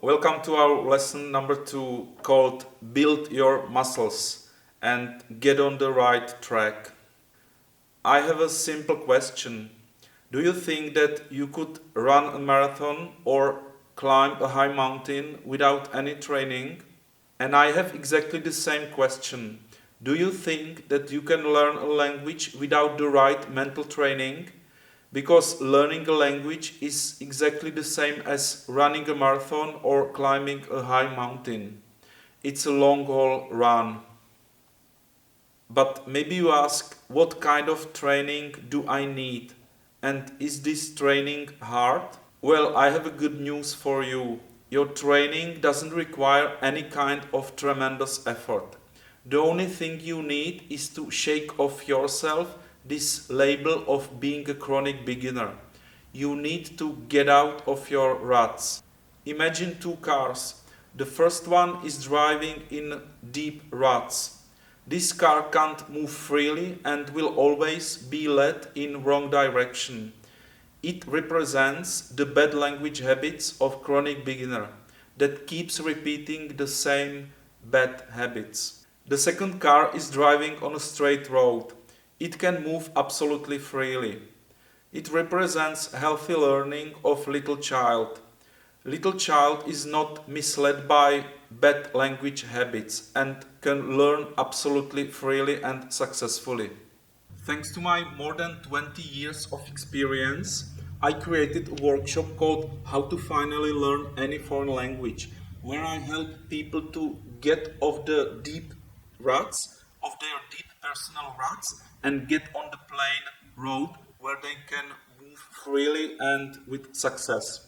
welcome to our lesson number 2 called Build Your Muscles and Get on the Right Track. I have a simple question. Do you think that you could run a marathon or climb a high mountain without any training? And I have exactly the same question. Do you think that you can learn a language without the right mental training? Because learning a language is exactly the same as running a marathon or climbing a high mountain. It's a long haul run. But maybe you ask, what kind of training do I need? And is this training hard? Well, I have a good news for you. Your training doesn't require any kind of tremendous effort. The only thing you need is to shake off yourself this label of being a chronic beginner. You need to get out of your ruts. Imagine two cars. The first one is driving in deep ruts. This car can't move freely and will always be led in wrong direction. It represents the bad language habits of chronic beginner that keeps repeating the same bad habits. The second car is driving on a straight road. It can move absolutely freely. It represents healthy learning of little child. Little child is not misled by bad language habits and can learn absolutely freely and successfully. Thanks to my more than 20 years of experience, I created a workshop called How to Finally Learn Any Foreign Language, where I help people to get off the deep ruts, of their deep personal ruts, and get on the plain road where they can move freely and with success.